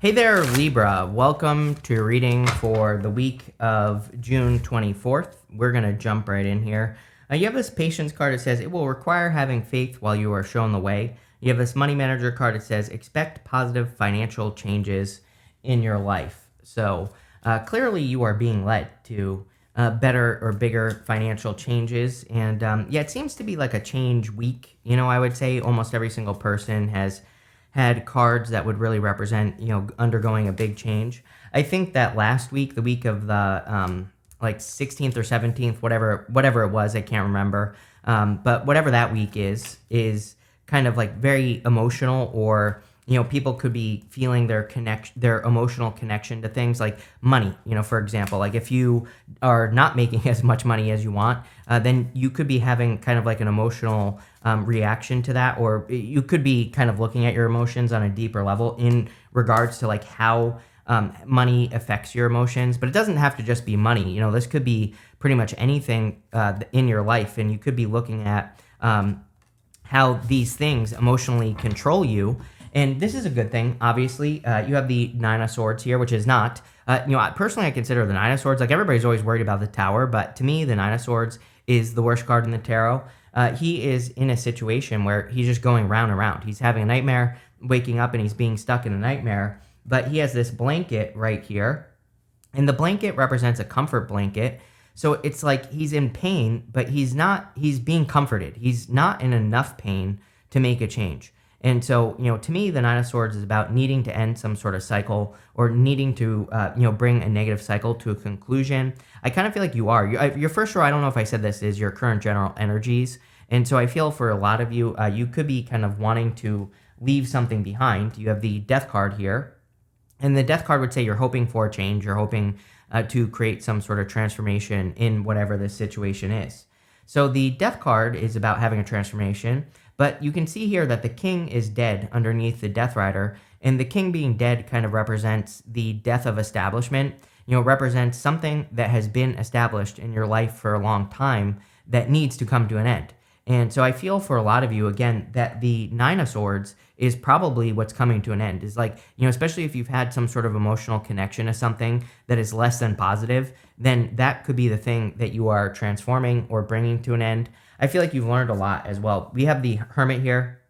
Hey there, Libra. Welcome to your reading for the week of June 24th. We're going to jump right in here. You have this patience card that says it will require having faith while you are shown the way. You have this money manager card that says expect positive financial changes in your life. So clearly you are being led to better or bigger financial changes. And yeah, it seems to be like a change week. I would say almost every single person has had cards that would really represent, undergoing a big change. I think that last week, the week of the like 16th or 17th, whatever it was, I can't remember. But whatever that week is kind of like very emotional, or people could be feeling their emotional connection to things like money. For example, like if you are not making as much money as you want, then you could be having kind of like an emotional reaction to that, or you could be kind of looking at your emotions on a deeper level in regards to like how money affects your emotions. But it doesn't have to just be money. This could be pretty much anything in your life, and you could be looking at how these things emotionally control you. And this is a good thing, obviously. You have the Nine of Swords here, which is not. Personally, I consider the Nine of Swords, like everybody's always worried about the Tower, but to me, the Nine of Swords is the worst card in the tarot. He is in a situation where he's just going round and round. He's having a nightmare, waking up, and he's being stuck in a nightmare. But he has this blanket right here, and the blanket represents a comfort blanket. So it's like he's in pain, but he's being comforted. He's not in enough pain to make a change. And so, to me, the Nine of Swords is about needing to end some sort of cycle, or needing to, bring a negative cycle to a conclusion. I kind of feel like you are. Your first row, I don't know if I said this, is your current general energies. And so I feel for a lot of you, you could be kind of wanting to leave something behind. You have the Death card here. And the Death card would say you're hoping for a change. You're hoping to create some sort of transformation in whatever this situation is. So the Death card is about having a transformation. But you can see here that the king is dead underneath the Death Rider, and the king being dead kind of represents the death of establishment, represents something that has been established in your life for a long time that needs to come to an end. And so I feel for a lot of you, again, that the Nine of Swords is probably what's coming to an end. Is like, especially if you've had some sort of emotional connection to something that is less than positive, then that could be the thing that you are transforming or bringing to an end. I feel like you've learned a lot as well. We have the Hermit here.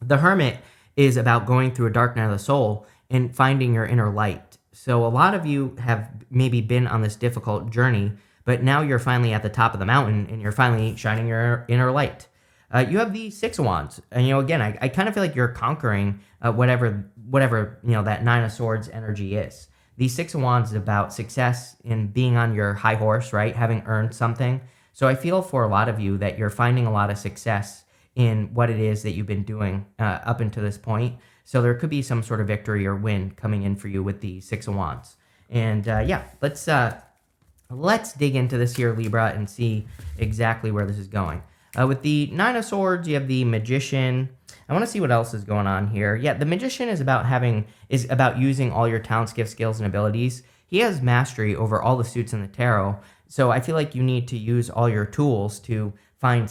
The Hermit is about going through a dark night of the soul and finding your inner light. So a lot of you have maybe been on this difficult journey, but now you're finally at the top of the mountain and you're finally shining your inner light. You have the Six of Wands. And, again, I kind of feel like you're conquering whatever, that Nine of Swords energy is. The Six of Wands is about success and being on your high horse, right? Having earned something. So I feel for a lot of you that you're finding a lot of success in what it is that you've been doing up until this point. So there could be some sort of victory or win coming in for you with the Six of Wands. And yeah, let's dig into this here, Libra, and see exactly where this is going. With the Nine of Swords, you have the Magician. I want to see what else is going on here. Yeah, the Magician is about using all your talents, gifts, skills, and abilities. He has mastery over all the suits in the tarot. So I feel like you need to use all your tools to find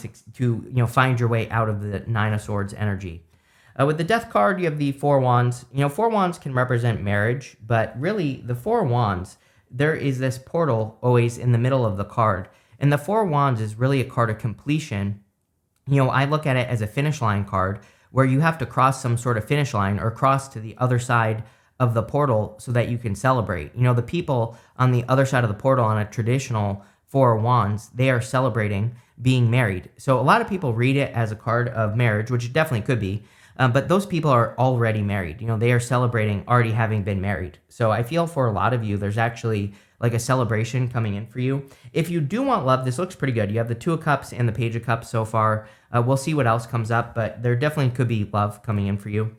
your way out of the Nine of Swords energy. With the Death card, you have the Four Wands. Four Wands can represent marriage, but really the Four Wands, there is this portal always in the middle of the card. And the Four Wands is really a card of completion. I look at it as a finish line card where you have to cross some sort of finish line or cross to the other side of the portal so that you can celebrate. The people on the other side of the portal on a traditional Four of Wands, they are celebrating being married. So a lot of people read it as a card of marriage, which it definitely could be, but those people are already married. They are celebrating already having been married. So I feel for a lot of you, there's actually like a celebration coming in for you. If you do want love, this looks pretty good. You have the Two of Cups and the Page of Cups so far. We'll see what else comes up, but there definitely could be love coming in for you.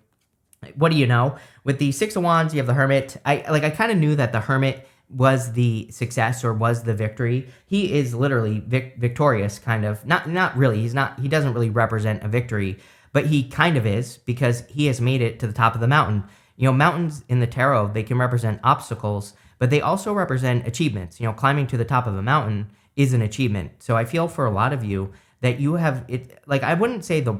What do you know? With the Six of Wands, you have the Hermit. I kind of knew that the Hermit was the success or was the victory. He is literally victorious, kind of. Not really. He doesn't really represent a victory, but he kind of is, because he has made it to the top of the mountain. Mountains in the tarot, they can represent obstacles, but they also represent achievements. Climbing to the top of a mountain is an achievement. So I feel for a lot of you that you have it, like, I wouldn't say the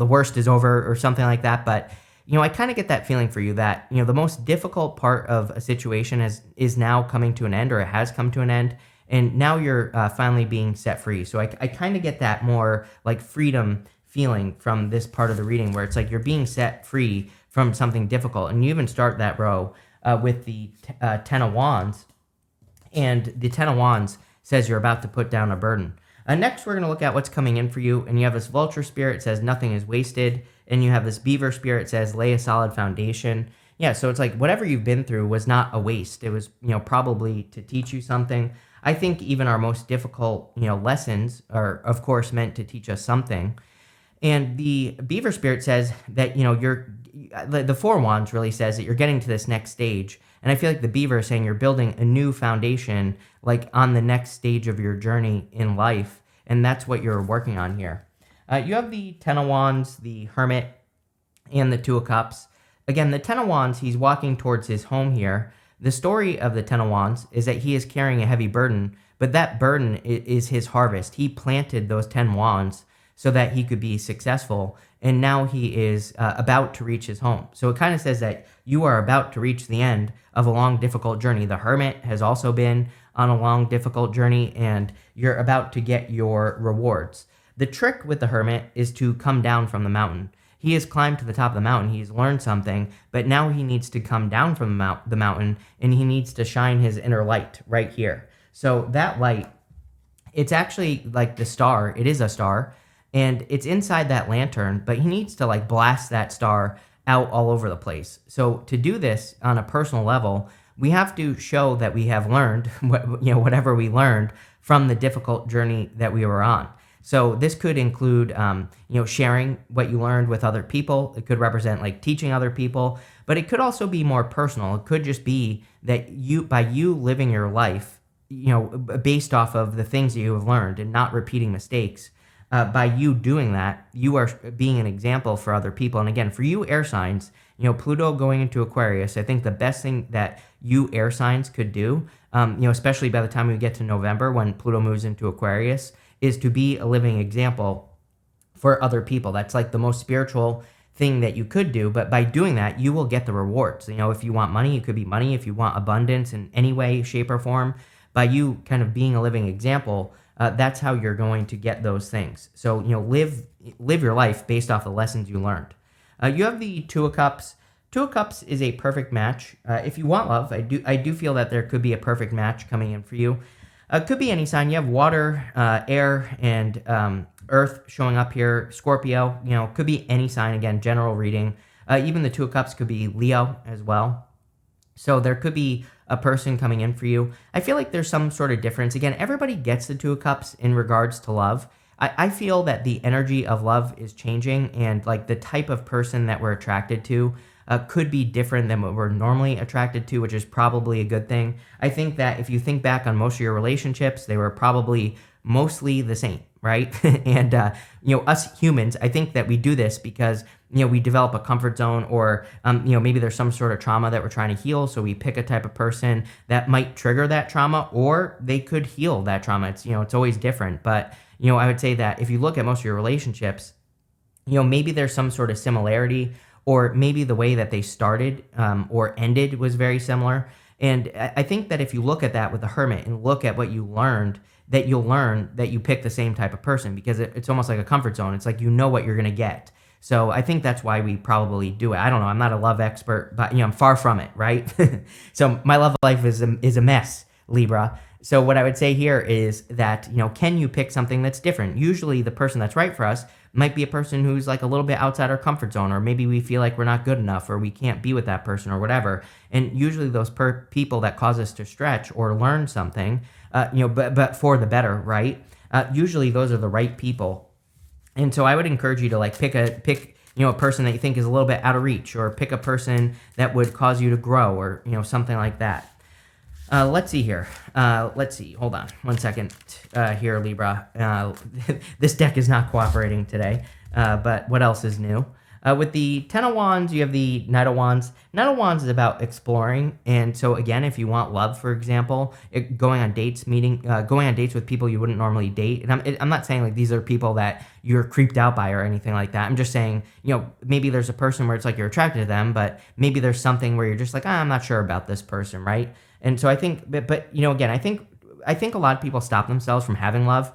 worst is over or something like that, but I kind of get that feeling for you that, the most difficult part of a situation is now coming to an end, or it has come to an end. And now you're finally being set free. So I kind of get that more like freedom feeling from this part of the reading, where it's like you're being set free from something difficult. And you even start that row with the Ten of Wands. And the Ten of Wands says you're about to put down a burden. Next, we're going to look at what's coming in for you. And you have this Vulture spirit, it says nothing is wasted. And you have this Beaver spirit, it says lay a solid foundation. Yeah, so it's like whatever you've been through was not a waste. It was, probably to teach you something. I think even our most difficult, lessons are, of course, meant to teach us something. And the Beaver spirit says that, the Four Wands really says that you're getting to this next stage. And I feel like the Beaver is saying you're building a new foundation, like on the next stage of your journey in life. And that's what you're working on here. You have the Ten of Wands, the Hermit, and the Two of Cups. Again, the Ten of Wands, he's walking towards his home here. The story of the Ten of Wands is that he is carrying a heavy burden, but that burden is his harvest. He planted those 10 wands so that he could be successful, and now he is about to reach his home. So it kind of says that you are about to reach the end of a long, difficult journey. The Hermit has also been on a long, difficult journey, and you're about to get your rewards. The trick with the Hermit is to come down from the mountain. He has climbed to the top of the mountain, he's learned something, but now he needs to come down from the mountain, and he needs to shine his inner light right here. So that light, it's actually like the star, it is a star, and it's inside that lantern, but he needs to like blast that star out all over the place. So to do this on a personal level, we have to show that we have learned whatever we learned from the difficult journey that we were on. So this could include, sharing what you learned with other people. It could represent like teaching other people, but it could also be more personal. It could just be that by you living your life, based off of the things that you have learned and not repeating mistakes, by you doing that, you are being an example for other people. And again, for you air signs, Pluto going into Aquarius, I think the best thing that you air signs could do, especially by the time we get to November when Pluto moves into Aquarius, is to be a living example for other people. That's like the most spiritual thing that you could do. But by doing that, you will get the rewards. If you want money, it could be money. If you want abundance in any way, shape, or form, by you kind of being a living example, that's how you're going to get those things. So, live your life based off the lessons you learned. You have the Two of Cups. Two of Cups is a perfect match. If you want love, I do feel that there could be a perfect match coming in for you. Could be any sign. You have water, air, and earth showing up here. Scorpio, could be any sign. Again, general reading. Even the Two of Cups could be Leo as well. So there could be a person coming in for you. I feel like there's some sort of difference. Again, everybody gets the Two of Cups in regards to love. I feel that the energy of love is changing, and like the type of person that we're attracted to could be different than what we're normally attracted to, which is probably a good thing. I think that if you think back on most of your relationships, they were probably mostly the same, right? And, us humans, I think that we do this because, we develop a comfort zone, or, maybe there's some sort of trauma that we're trying to heal. So we pick a type of person that might trigger that trauma, or they could heal that trauma. It's, it's always different. But, I would say that if you look at most of your relationships, maybe there's some sort of similarity, or maybe the way that they started or ended was very similar. And I think that if you look at that with the Hermit and look at what you learned, that you'll learn that you pick the same type of person, because it's almost like a comfort zone. It's like what you're going to get. So I think that's why we probably do it. I don't know. I'm not a love expert, but I'm far from it, right? So my love life is a mess, Libra. So what I would say here is that, can you pick something that's different? Usually the person that's right for us might be a person who's like a little bit outside our comfort zone, or maybe we feel like we're not good enough, or we can't be with that person, or whatever. And usually those people that cause us to stretch or learn something, but for the better, right? Usually those are the right people. And so I would encourage you to like pick a person that you think is a little bit out of reach, or pick a person that would cause you to grow, or, something like that. Let's see here. Hold on one second here, Libra. This deck is not cooperating today, but what else is new? With the Ten of Wands, you have the Knight of Wands. Knight of Wands is about exploring, and so again, if you want love, for example, going on dates, going on dates with people you wouldn't normally date. And I'm not saying like these are people that you're creeped out by or anything like that. I'm just saying, maybe there's a person where it's like you're attracted to them, but maybe there's something where you're just like, I'm not sure about this person, right? And so I think, but again, I think a lot of people stop themselves from having love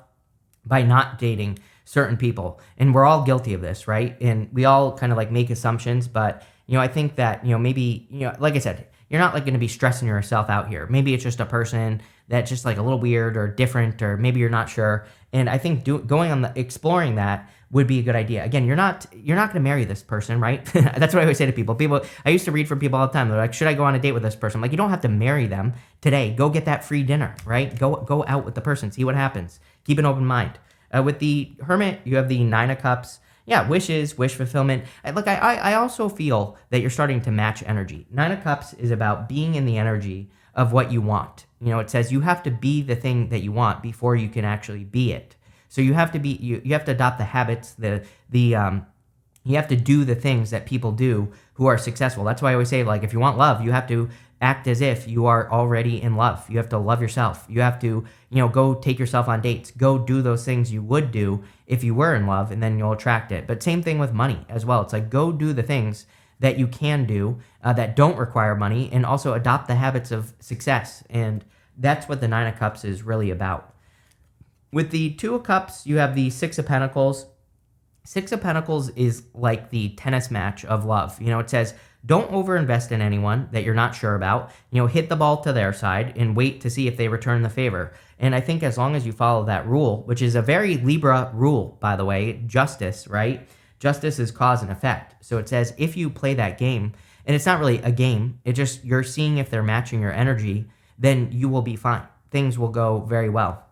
by not dating certain people. And we're all guilty of this, right? And we all kind of like make assumptions, but I think that, maybe, like I said, you're not like going to be stressing yourself out here. Maybe it's just a person that's just like a little weird or different, or maybe you're not sure. And I think going on exploring that would be a good idea. Again, you're not going to marry this person, right? That's what I always say to people. I used to read from people all the time. They're like, should I go on a date with this person? I'm like, you don't have to marry them today. Go get that free dinner, right? Go out with the person, see what happens. Keep an open mind. With the Hermit, you have the Nine of Cups. Yeah, wishes, wish fulfillment. I also feel that you're starting to match energy. Nine of Cups is about being in the energy of what you want. It says you have to be the thing that you want before you can actually be it. So you have to be, you have to adopt the habits, you have to do the things that people do who are successful. That's why I always say, like, if you want love, you have to act as if you are already in love. You have to love yourself. You have to, go take yourself on dates. Go do those things you would do if you were in love, and then you'll attract it. But same thing with money as well. It's like, go do the things that you can do that don't require money, and also adopt the habits of success. And that's what the Nine of Cups is really about. With the Two of Cups, you have the Six of Pentacles. Six of Pentacles is like the tennis match of love. It says, don't overinvest in anyone that you're not sure about. Hit the ball to their side and wait to see if they return the favor. And I think as long as you follow that rule, which is a very Libra rule, by the way, justice, right? Justice is cause and effect. So it says if you play that game, and it's not really a game, it just, you're seeing if they're matching your energy, then you will be fine. Things will go very well.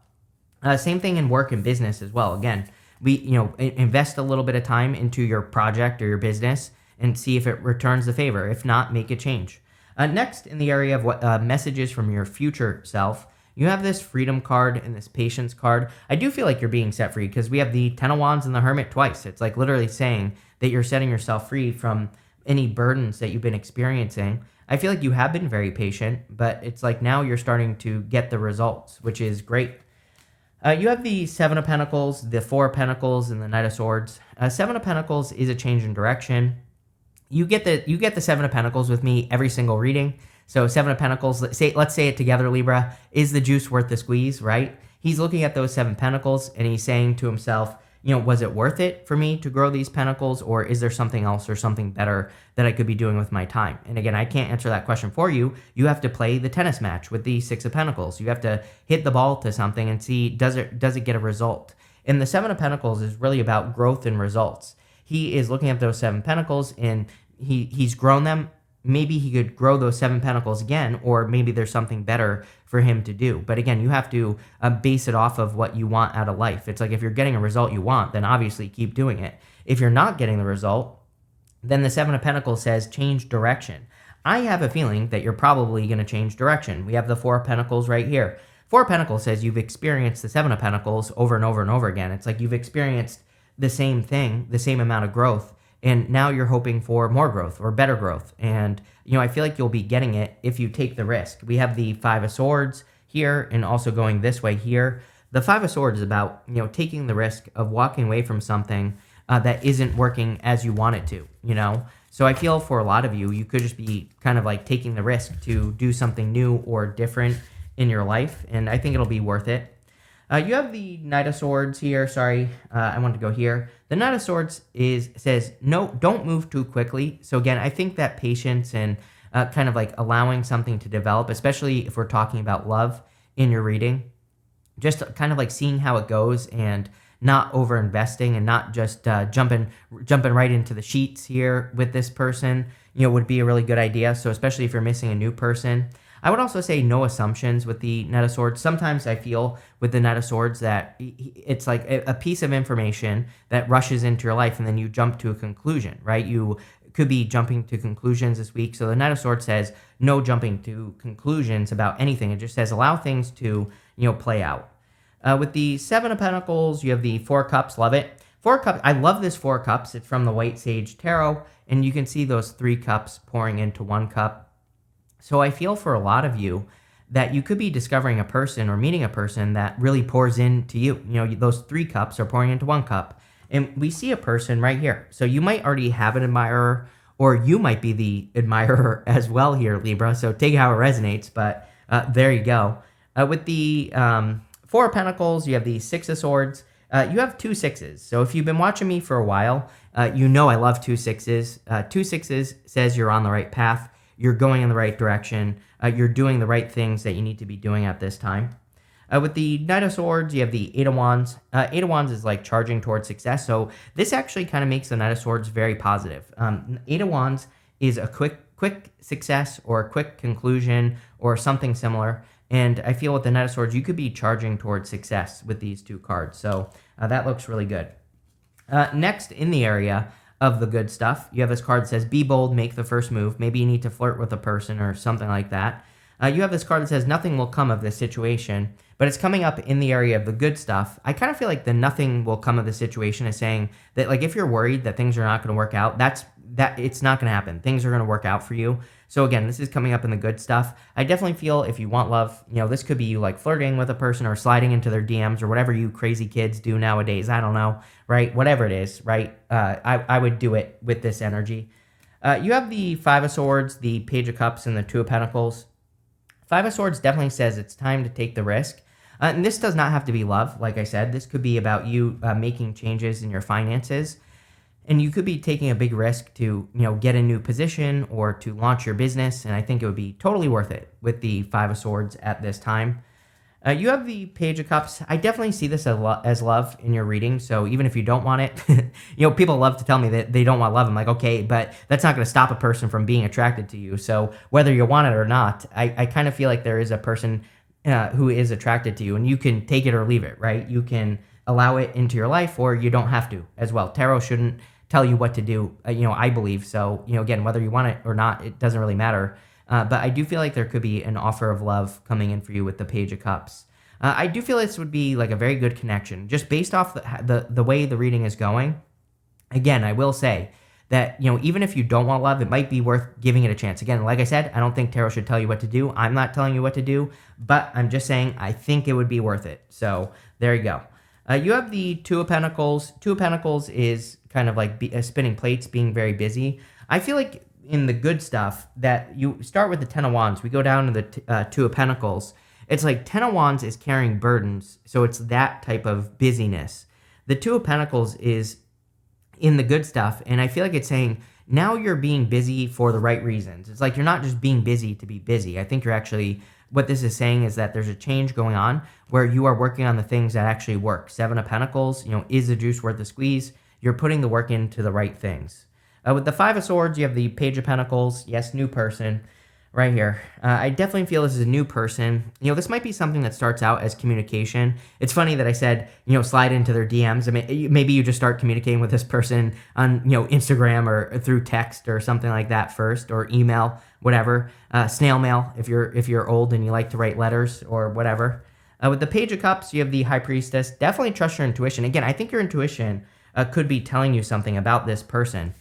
Same thing in work and business as well. Again, invest a little bit of time into your project or your business and see if it returns the favor. If not, make a change. Next, in the area of what messages from your future self, you have this Freedom card and this Patience card. I do feel like you're being set free because we have the Ten of Wands and the Hermit twice. It's like literally saying that you're setting yourself free from any burdens that you've been experiencing. I feel like you have been very patient, but it's like now you're starting to get the results, which is great. You have the Seven of Pentacles, the Four of Pentacles, and the Knight of Swords. Seven of Pentacles is a change in direction. You get the Seven of Pentacles with me every single reading. So Seven of Pentacles, let's say it together, Libra. Is the juice worth the squeeze, right? He's looking at those Seven Pentacles and he's saying to himself, was it worth it for me to grow these pentacles, or is there something else or something better that I could be doing with my time? And again, I can't answer that question for you. You have to play the tennis match with the Six of Pentacles. You have to hit the ball to something and see, does it get a result? And the Seven of Pentacles is really about growth and results. He is looking at those Seven Pentacles and he's grown them. Maybe he could grow those Seven Pentacles again, or maybe there's something better for him to do. But again, you have to base it off of what you want out of life. It's like if you're getting a result you want, then obviously keep doing it. If you're not getting the result, then the Seven of Pentacles says change direction. I have a feeling that you're probably going to change direction. We have the Four of Pentacles right here. Four of Pentacles says you've experienced the Seven of Pentacles over and over and over again. It's like you've experienced the same thing, the same amount of growth, and now you're hoping for more growth or better growth. And, I feel like you'll be getting it if you take the risk. We have the Five of Swords here and also going this way here. The Five of Swords is about, taking the risk of walking away from something that isn't working as you want it to, So I feel for a lot of you, you could just be kind of like taking the risk to do something new or different in your life. And I think it'll be worth it. You have the Knight of Swords here. Sorry, I wanted to go here. The Knight of Swords says, no, don't move too quickly. So again, I think that patience and kind of like allowing something to develop, especially if we're talking about love in your reading, just kind of like seeing how it goes and not over investing and not just jumping right into the sheets here with this person, would be a really good idea. So especially if you're missing a new person. I would also say no assumptions with the Knight of Swords. Sometimes I feel with the Knight of Swords that it's like a piece of information that rushes into your life and then you jump to a conclusion, right? You could be jumping to conclusions this week. So the Knight of Swords says no jumping to conclusions about anything. It just says allow things to, play out. With the Seven of Pentacles, you have the Four of Cups. Love it. Four cups. I love this four cups. It's from the White Sage Tarot, and you can see those three cups pouring into one cup. So I feel for a lot of you that you could be discovering a person or meeting a person that really pours into you. You know, those three cups are pouring into one cup. And we see a person right here. So you might already have an admirer, or you might be the admirer as well here, Libra. So take it how it resonates, but there you go. With the Four of Pentacles, you have the Six of Swords. You have two sixes. So if you've been watching me for a while, you know I love two sixes. Two sixes says you're on the right path. You're going in the right direction. You're doing the right things that you need to be doing at this time. With the Knight of Swords, you have the Eight of Wands. Eight of Wands is like charging towards success. So this actually kind of makes the Knight of Swords very positive. Eight of Wands is a quick success or a quick conclusion or something similar. And I feel with the Knight of Swords, you could be charging towards success with these two cards. So that looks really good. Next, in the area of the good stuff, you have this card that says, be bold, make the first move. Maybe you need to flirt with a person or something like that. You have this card that says, nothing will come of this situation, but it's coming up in the area of the good stuff. I kind of feel like the nothing will come of the situation is saying that, like, if you're worried that things are not going to work out, that it's not going to happen. Things are going to work out for you. So again, this is coming up in the good stuff. I definitely feel if you want love, you know, this could be you like flirting with a person or sliding into their DMs or whatever you crazy kids do nowadays. I don't know, right? Whatever it is, right? I would do it with this energy. You have the Five of Swords, the Page of Cups, and the Two of Pentacles. Five of Swords definitely says it's time to take the risk. And this does not have to be love. Like I said, this could be about you making changes in your finances. And you could be taking a big risk to, you know, get a new position or to launch your business. And I think it would be totally worth it with the Five of Swords at this time. You have the Page of Cups. I definitely see this as love in your reading. So even if you don't want it, you know, people love to tell me that they don't want love. I'm like, okay, but that's not going to stop a person from being attracted to you. So whether you want it or not, I kind of feel like there is a person who is attracted to you, and you can take it or leave it, right? You can allow it into your life, or you don't have to as well. Tarot shouldn't tell you what to do, you know, I believe. So, you know, again, whether you want it or not, it doesn't really matter. But I do feel like there could be an offer of love coming in for you with the Page of Cups. I do feel this would be like a very good connection, just based off the way the reading is going. Again, I will say that, you know, even if you don't want love, it might be worth giving it a chance. Again, like I said, I don't think tarot should tell you what to do. I'm not telling you what to do, but I'm just saying I think it would be worth it. So there you go. You have the Two of Pentacles. Two of Pentacles is kind of like spinning plates, being very busy. I feel like in the good stuff that you start with the Ten of Wands. We go down to the Two of Pentacles. It's like Ten of Wands is carrying burdens, so it's that type of busyness. The Two of Pentacles is in the good stuff, and I feel like it's saying now you're being busy for the right reasons. It's like you're not just being busy to be busy. I think you're actually, what this is saying is that there's a change going on where you are working on the things that actually work. Seven of Pentacles, you know, is the juice worth the squeeze? You're putting the work into the right things. With the Five of Swords, you have the Page of Pentacles. Yes, new person right here. I definitely feel this is a new person. You know, this might be something that starts out as communication. It's funny that I said, you know, slide into their DMs. I mean, maybe you just start communicating with this person on, you know, Instagram or through text or something like that first, or email, whatever. Snail mail if you're old and you like to write letters or whatever. With the Page of Cups, you have the High Priestess. Definitely trust your intuition. Again, I think your intuition could be telling you something about this person,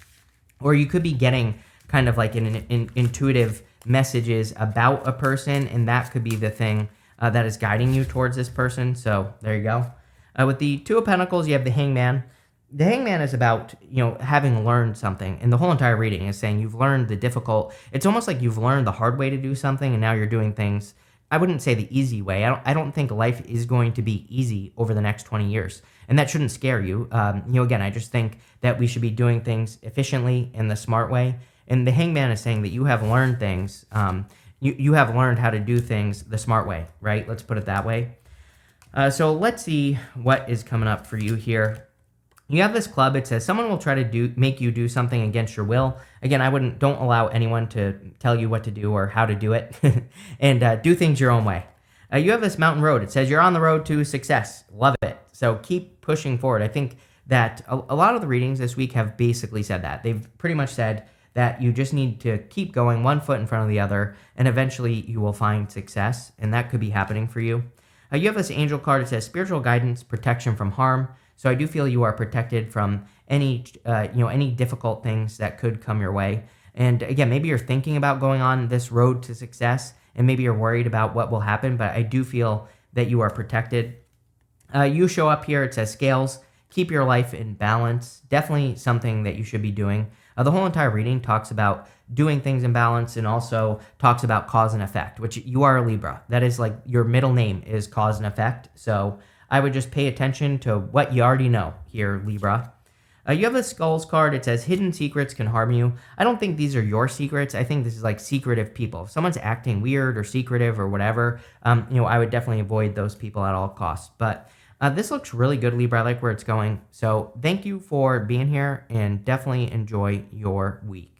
or you could be getting kind of like an intuitive messages about a person, and that could be the thing that is guiding you towards this person. So there you go. With the Two of Pentacles, you have the Hangman. The Hangman is about, you know, having learned something, and the whole entire reading is saying you've learned the difficult. It's almost like you've learned the hard way to do something, and now you're doing things, I wouldn't say the easy way. I don't think life is going to be easy over the next 20 years, and that shouldn't scare you. You know, again, I just think that we should be doing things efficiently in the smart way. And the Hangman is saying that you have learned things. You have learned how to do things the smart way, right? Let's put it that way. So let's see what is coming up for you here. You have this club. It says someone will try to make you do something against your will. Again, don't allow anyone to tell you what to do or how to do it, and do things your own way. You have this mountain road. It says you're on the road to success. Love it. So keep pushing forward. I think that a lot of the readings this week have basically said that. They've pretty much said that you just need to keep going one foot in front of the other, and eventually you will find success, and that could be happening for you. You have this angel card. It says spiritual guidance, protection from harm. So I do feel you are protected from any difficult things that could come your way. And again, maybe you're thinking about going on this road to success, and maybe you're worried about what will happen, but I do feel that you are protected. You show up here, it says scales, keep your life in balance. Definitely something that you should be doing. The whole entire reading talks about doing things in balance and also talks about cause and effect, which you are a Libra. That is like your middle name is cause and effect. So I would just pay attention to what you already know here, Libra. You have a skulls card. It says hidden secrets can harm you. I don't think these are your secrets. I think this is like secretive people. If someone's acting weird or secretive or whatever, I would definitely avoid those people at all costs. But this looks really good, Libra. I like where it's going. So thank you for being here and definitely enjoy your week.